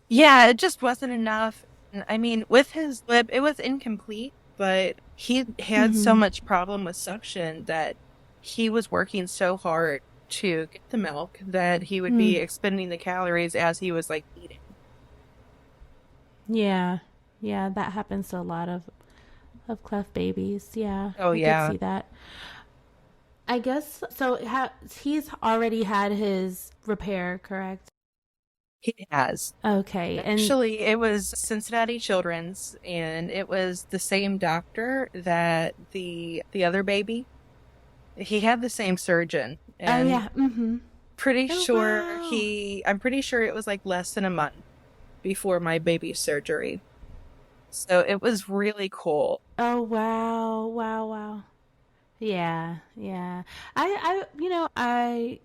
Yeah, it just wasn't enough. And I mean, with his lip, it was incomplete, but he had so Mm-hmm. much problem with suction that he was working so hard to get the milk that he would be Mm. expending the calories as he was like eating. Yeah. Yeah, that happens to a lot of cleft babies. Yeah, Oh I could yeah, see that. I guess so. He's already had his repair, correct? he has. Okay, and Actually, it was Cincinnati Children's, and it was the same doctor that the other baby. He had the same surgeon, oh and yeah, mm-hmm. pretty Oh sure wow, I'm pretty sure it was like less than a month before my baby's surgery. So it was really cool. oh wow, wow, wow. Yeah, yeah. I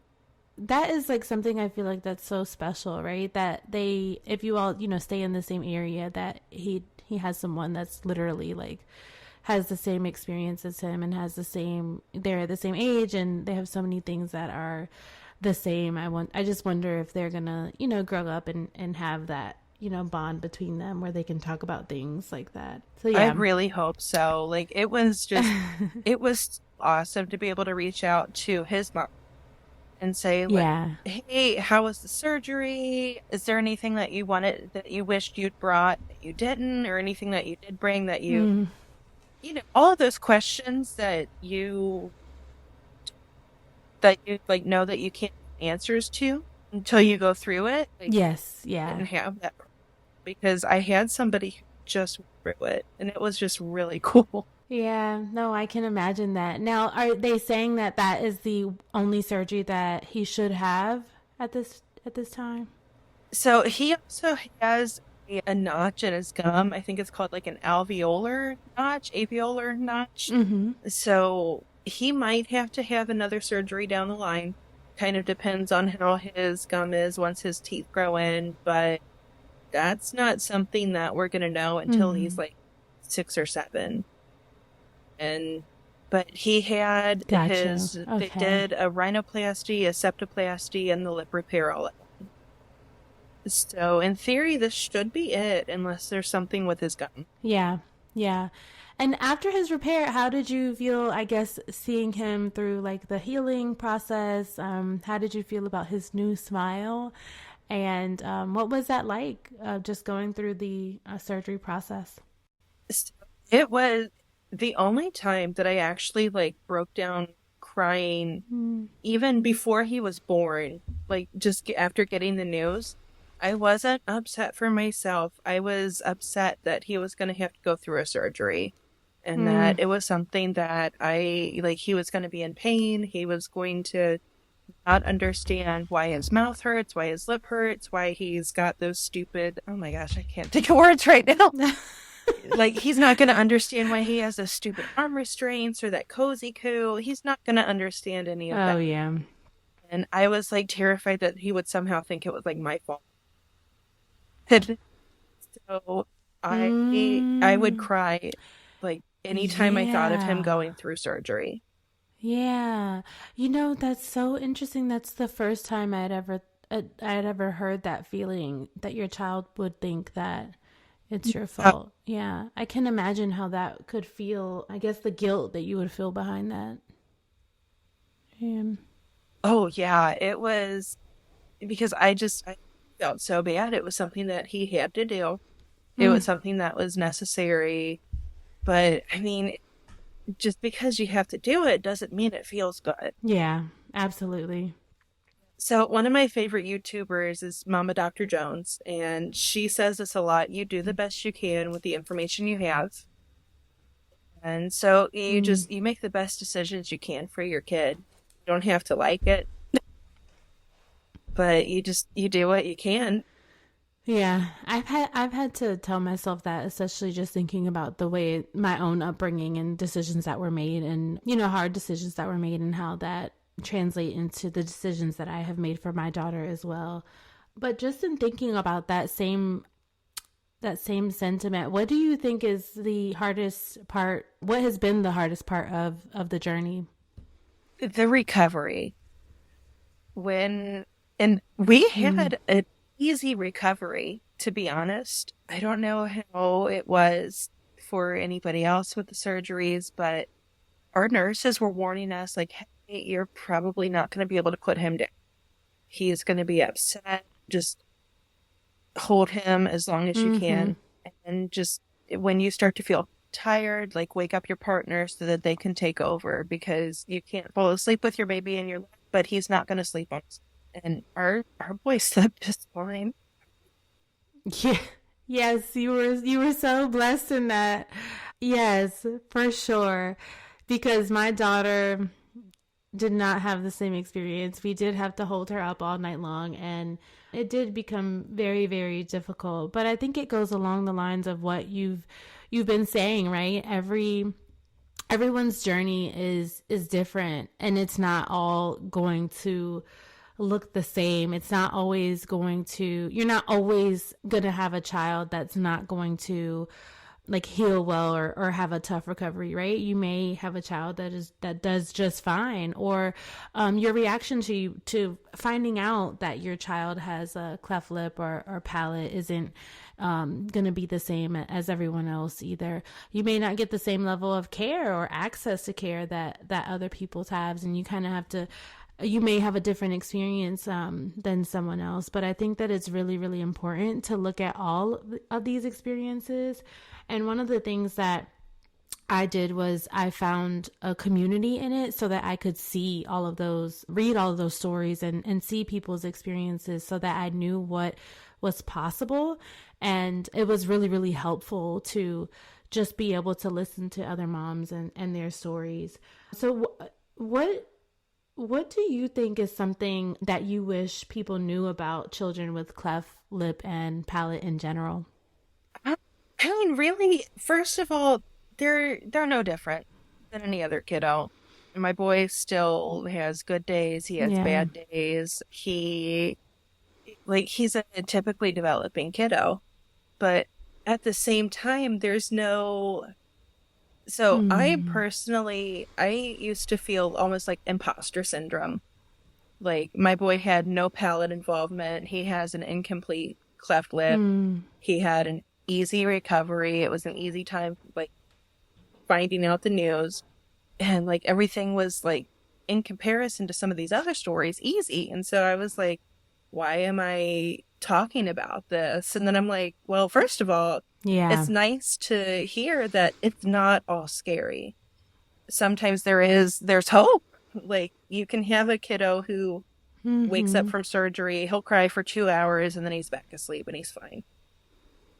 that is like something I feel like that's so special, right? That they, if you all, stay in the same area, that he has someone that's literally like has the same experience as him and has the same, they're the same age and they have so many things that are the same. I just wonder if they're gonna, grow up and have that, bond between them where they can talk about things like that. So I yeah. really hope so. Like it was awesome to be able to reach out to his mom and say like, Yeah. "Hey, how was the surgery? Is there anything that you wanted that you wished you'd brought that you didn't, or anything that you did bring that Mm, all of those questions that you like know that you can't have answers to until you go through it. Like yes. I Yeah. didn't have that because I had somebody who just went through it, and it was just really cool. Yeah, no, I can imagine that. Now, are they saying that that is the only surgery that he should have at this time? So he also has a notch in his gum. I think it's called like an alveolar notch. So he might have to have another surgery down the line. Kind of depends on how his gum is once his teeth grow in, but that's not something that we're going to know until he's Mm, like 6 or 7. And but he had gotcha. they Okay. did a rhinoplasty, a septoplasty, and the lip repair all at once. So in theory, this should be it, unless there's something with his gum. Yeah. Yeah. And after his repair, how did you feel, I guess, seeing him through like the healing process? How did you feel about his new smile? And what was that like, just going through the surgery process? So it was the only time that I actually like broke down crying, Mm. even before he was born, like just after getting the news. I wasn't upset for myself. I was upset that he was going to have to go through a surgery and Mm. that it was something that he was going to be in pain. He was going to not understand why his mouth hurts, why his lip hurts, why he's got those stupid, oh my gosh, I can't think of words right now. Like, he's not going to understand why he has those stupid arm restraints or that cozy coo. He's not going to understand any of Oh, that. yeah. And I was like terrified that he would somehow think it was like my fault. And so I would Mm. cry like anytime I thought of him Yeah. going through surgery. Yeah. That's so interesting. That's the first time I'd ever heard that feeling that your child would think that it's your Uh, fault. Yeah. I can imagine how that could feel. I guess the guilt that you would feel behind that. Yeah. oh yeah, it was because I felt so bad. It was something that he had to do. It Mm. was something that was necessary. But I mean, just because you have to do it doesn't mean it feels good. Yeah, absolutely. So one of my favorite YouTubers is Mama Dr. Jones, and she says this a lot. You do the best you can with the information you have. And so Mm. you make the best decisions you can for your kid. You don't have to like it, but you do what you can. Yeah, I've had to tell myself that, especially just thinking about the way my own upbringing and decisions that were made, and hard decisions that were made, and how that translate into the decisions that I have made for my daughter as well. But just in thinking about that same sentiment, what do you think is the hardest part? What has been the hardest part of the journey? The recovery when and we Mm. had an easy recovery, to be honest. I don't know how it was for anybody else with the surgeries, but our nurses were warning us like, hey, you're probably not going to be able to put him down. He's going to be upset. Just hold him as long as you Mm-hmm. can. And just when you start to feel tired, like wake up your partner so that they can take over because you can't fall asleep with your baby in your lap, but he's not going to sleep on us. And our boy slept just fine. Yeah. Yes, you were so blessed in that. Yes, for sure. Because my daughter did not have the same experience. We did have to hold her up all night long, and it did become very, very difficult. But I think it goes along the lines of what you've been saying, right? Everyone's journey is different, and it's not all going to look the same. It's not always going to, you're not always going to have a child that's not going to like heal well, or have a tough recovery, right? You may have a child that does just fine, or your reaction to finding out that your child has a cleft lip or palate isn't going to be the same as everyone else either. You may not get the same level of care or access to care that other people have, and you kind of have to, you may have a different experience than someone else. But I think that it's really, really important to look at all of these experiences. And one of the things that I did was I found a community in it so that I could see all of those, read all of those stories, and see people's experiences so that I knew what was possible. And it was really, really helpful to just be able to listen to other moms and their stories. So, what what do you think is something that you wish people knew about children with cleft lip and palate in general? I I mean, really, first of all, they're no different than any other kiddo. My boy still has good days, he has Yeah. bad days. He's a typically developing kiddo, but at the same time, there's no. So Mm. I used to feel almost like imposter syndrome. Like my boy had no palate involvement. He has an incomplete cleft lip. Mm. He had an easy recovery. It was an easy time, like finding out the news. And like everything was like in comparison to some of these other stories easy. And so I was like, why am I talking about this? And then I'm like, well, first of all, Yeah. it's nice to hear that it's not all scary. Sometimes there's hope. Like you can have a kiddo who wakes up Mm-hmm. from surgery, he'll cry for 2 hours and then he's back asleep and he's fine.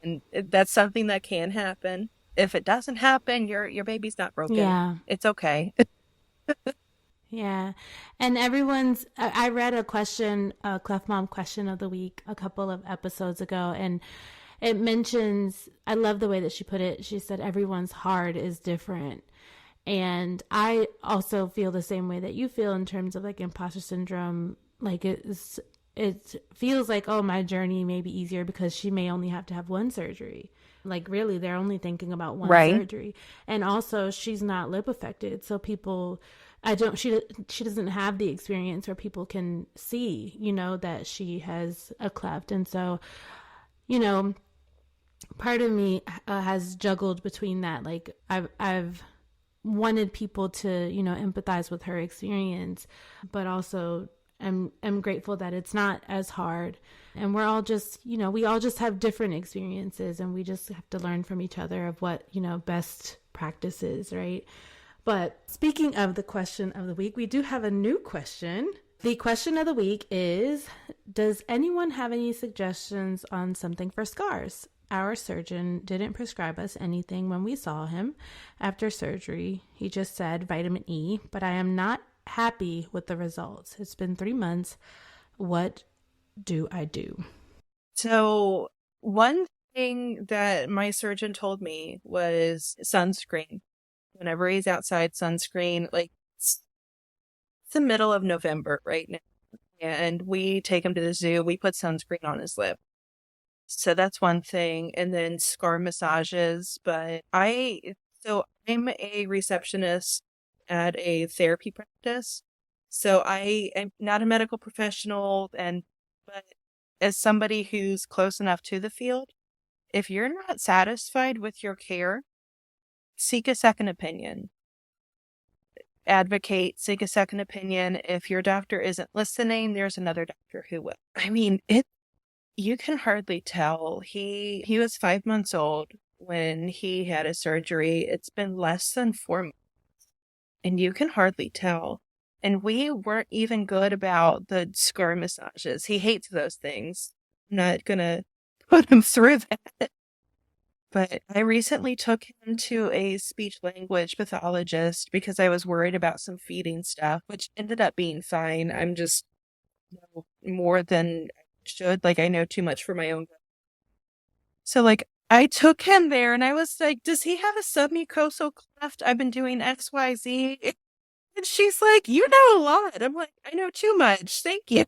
And that's something that can happen. If it doesn't happen, your baby's not broken. Yeah. It's okay. Yeah. And I read a question, a Clef Mom question of the week a couple of episodes ago, and it mentions, I love the way that she put it. She said, everyone's heart is different. And I also feel the same way that you feel in terms of like imposter syndrome. Like it feels like, oh, my journey may be easier because she may only have to have one surgery. Like really, they're only thinking about one Right. surgery. And also she's not lip affected. So people, I don't, she doesn't have the experience where people can see, that she has a cleft. And so, you know, part of me has juggled between that. Like I've wanted people to, empathize with her experience, but also am grateful that it's not as hard. And we're all just, we all just have different experiences, and we just have to learn from each other of what, best practices, right? But speaking of the question of the week, we do have a new question. The question of the week is, does anyone have any suggestions on something for scars? Our surgeon didn't prescribe us anything when we saw him after surgery. He just said vitamin E, but I am not happy with the results. It's been 3 months. What do I do? So one thing that my surgeon told me was sunscreen. Whenever he's outside, sunscreen, like it's the middle of November right now. And we take him to the zoo, we put sunscreen on his lip. So that's one thing. And then scar massages. So I'm a receptionist at a therapy practice. So I am not a medical professional, but as somebody who's close enough to the field, if you're not satisfied with your care, seek a second opinion. Advocate, seek a second opinion. If your doctor isn't listening, there's another doctor who will. I mean, you can hardly tell. He was 5 months old when he had a surgery. It's been less than 4 months, and you can hardly tell. And we weren't even good about the scar massages. He hates those things. I'm not gonna put him through that. But I recently took him to a speech language pathologist because I was worried about some feeding stuff, which ended up being fine. I'm just know more than I should. Like I know too much for my own. So like I took him there and I was like, does he have a submucosal cleft? I've been doing XYZ. And she's like, you know a lot. I'm like, I know too much. Thank you.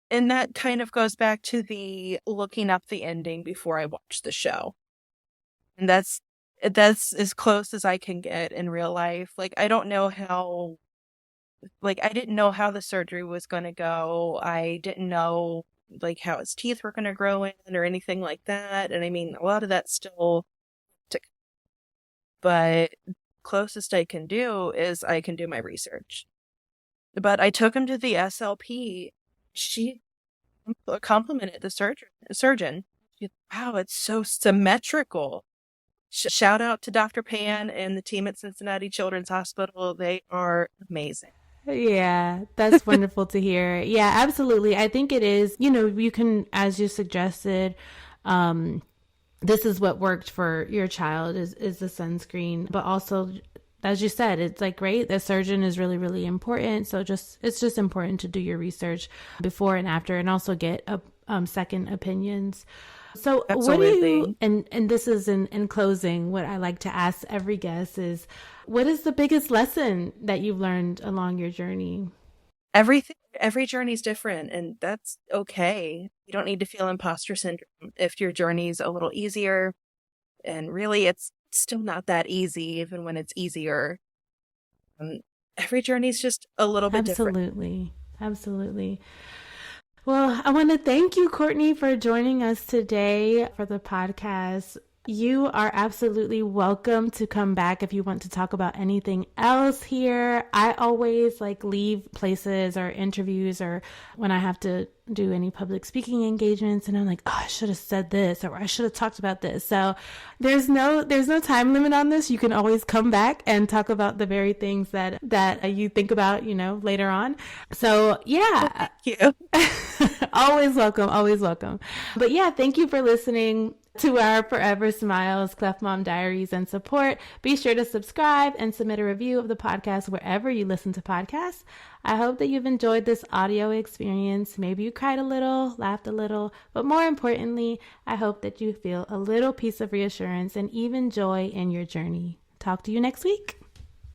And that kind of goes back to the looking up the ending before I watch the show. And that's as close as I can get in real life. Like I don't know how I didn't know how the surgery was going to go. I didn't know like how his teeth were going to grow in or anything like that. And I mean, a lot of that's still to, but closest I can do is I can do my research. But I took him to the SLP. She complimented the surgeon. Wow, it's so symmetrical. Shout out to Dr. Pan and the team at Cincinnati Children's Hospital. They are amazing. Yeah, that's wonderful to hear. Yeah, absolutely. I think it is, you can, as you suggested, this is what worked for your child is the sunscreen, but also, as you said, it's like, right, the surgeon is really, really important. So it's just important to do your research before and after, and also get second opinions. So what do you, Absolutely. and this is in closing, what I like to ask every guest is, what is the biggest lesson that you've learned along your journey? Every journey is different, and that's okay. You don't need to feel imposter syndrome if your journey's a little easier. And really, it's still not that easy, even when it's easier. Um, every journey is just a little bit different. Absolutely. Absolutely. Well, I want to thank you, Courtney, for joining us today for the podcast. You are absolutely welcome to come back if you want to talk about anything else here. I always leave places or interviews or when I have to do any public speaking engagements and I'm like, oh, I should have said this or I should have talked about this. So there's no time limit on this. You can always come back and talk about the very things that you think about, later on. So Well, yeah. thank you. Always welcome, always welcome. But yeah, thank you for listening to our Forever Smiles Cleft Mom Diaries and support. Be sure to subscribe and submit a review of the podcast wherever you listen to podcasts. I hope that you've enjoyed this audio experience. Maybe you cried a little, laughed a little, but more importantly, I hope that you feel a little piece of reassurance and even joy in your journey. Talk to you next week.